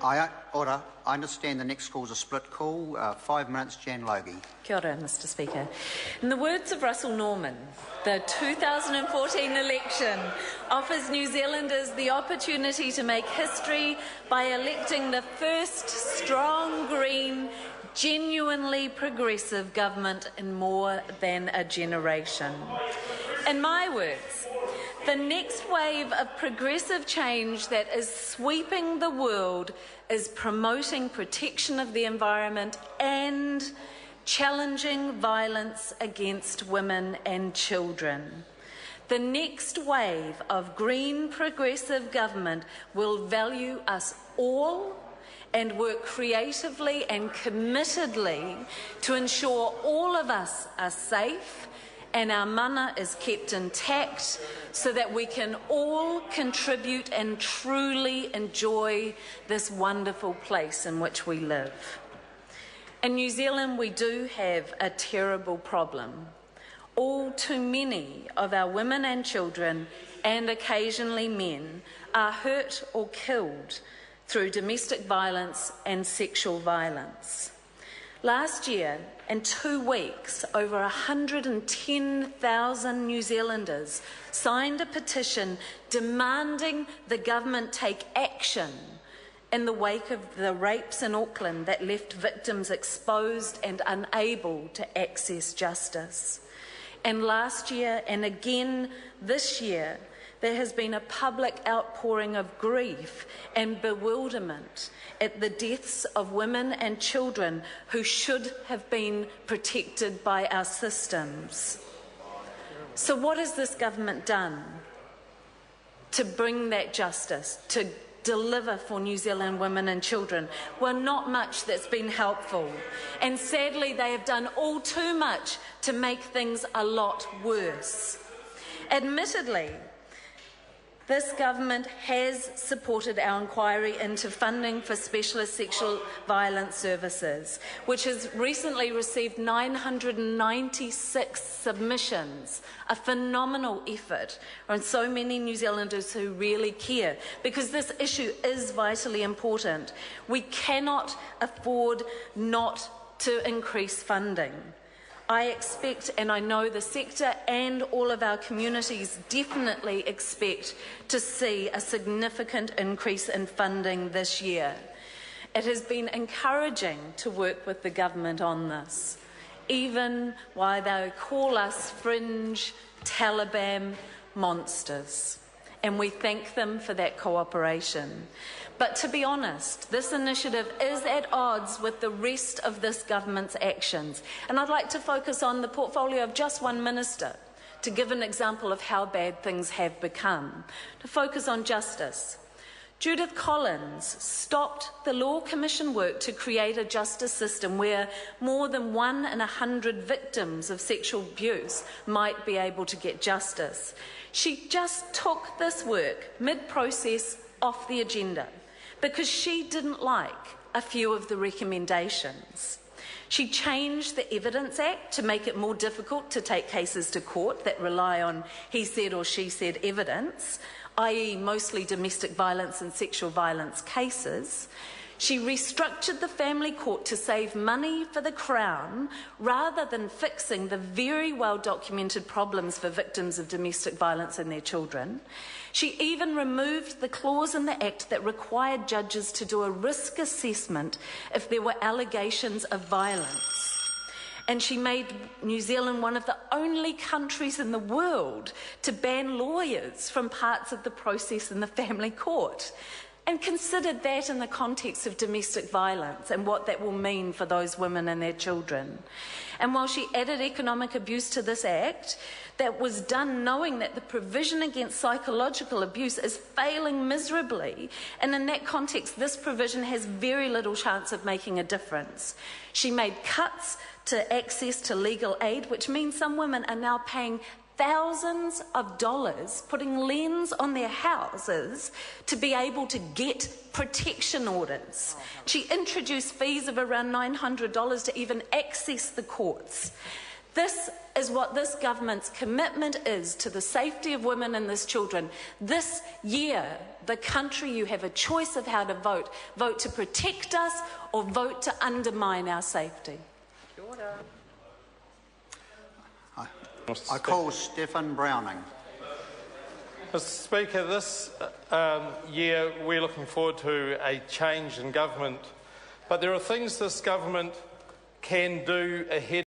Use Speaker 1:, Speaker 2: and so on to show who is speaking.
Speaker 1: Order. I understand the next call is a split call. 5 minutes, Jan Logie.
Speaker 2: Kia ora, Mr Speaker. In the words of Russell Norman, the 2014 election offers New Zealanders the opportunity to make history by electing the first strong, green, genuinely progressive government in more than a generation. In my words, the next wave of progressive change that is sweeping the world is promoting protection of the environment and challenging violence against women and children. The next wave of green progressive government will value us all and work creatively and committedly to ensure all of us are safe and our mana is kept intact so that we can all contribute and truly enjoy this wonderful place in which we live. In New Zealand, we do have a terrible problem. All too many of our women and children, and occasionally men, are hurt or killed through domestic violence and sexual violence. Last year, in 2 weeks, over 110,000 New Zealanders signed a petition demanding the government take action in the wake of the rapes in Auckland that left victims exposed and unable to access justice. And last year, and again this year, there has been a public outpouring of grief and bewilderment at the deaths of women and children who should have been protected by our systems. So what has this government done to bring that justice, to deliver for New Zealand women and children? Well, not much that's been helpful. And sadly, they have done all too much to make things a lot worse. Admittedly, this government has supported our inquiry into funding for specialist sexual violence services, which has recently received 996 submissions, a phenomenal effort on so many New Zealanders who really care, because this issue is vitally important. We cannot afford not to increase funding. I expect, and I know the sector and all of our communities definitely expect to see a significant increase in funding this year. It has been encouraging to work with the government on this, even while they call us fringe Taliban monsters, and we thank them for that cooperation. But to be honest, this initiative is at odds with the rest of this government's actions. And I'd like to focus on the portfolio of just one minister to give an example of how bad things have become. To focus on justice. Judith Collins stopped the Law Commission work to create a justice system where more than 1 in 100 victims of sexual abuse might be able to get justice. She just took this work mid-process off the agenda because she didn't like a few of the recommendations. She changed the Evidence Act to make it more difficult to take cases to court that rely on he said or she said evidence, i.e. mostly domestic violence and sexual violence cases. She restructured the family court to save money for the Crown rather than fixing the very well-documented problems for victims of domestic violence and their children. She even removed the clause in the Act that required judges to do a risk assessment if there were allegations of violence. And she made New Zealand one of the only countries in the world to ban lawyers from parts of the process in the family court, and considered that in the context of domestic violence and what that will mean for those women and their children. And while she added economic abuse to this Act, that was done knowing that the provision against psychological abuse is failing miserably, and in that context this provision has very little chance of making a difference. She made cuts to access to legal aid, which means some women are now paying thousands of dollars, putting liens on their houses to be able to get protection orders. She introduced fees of around $900 to even access the courts. This is what this government's commitment is to the safety of women and these children. This year, the country, you have a choice of how to vote. Vote to protect us or vote to undermine our safety.
Speaker 1: I call Stephen Browning.
Speaker 3: Mr. Speaker, this year we're looking forward to a change in government, but there are things this government can do ahead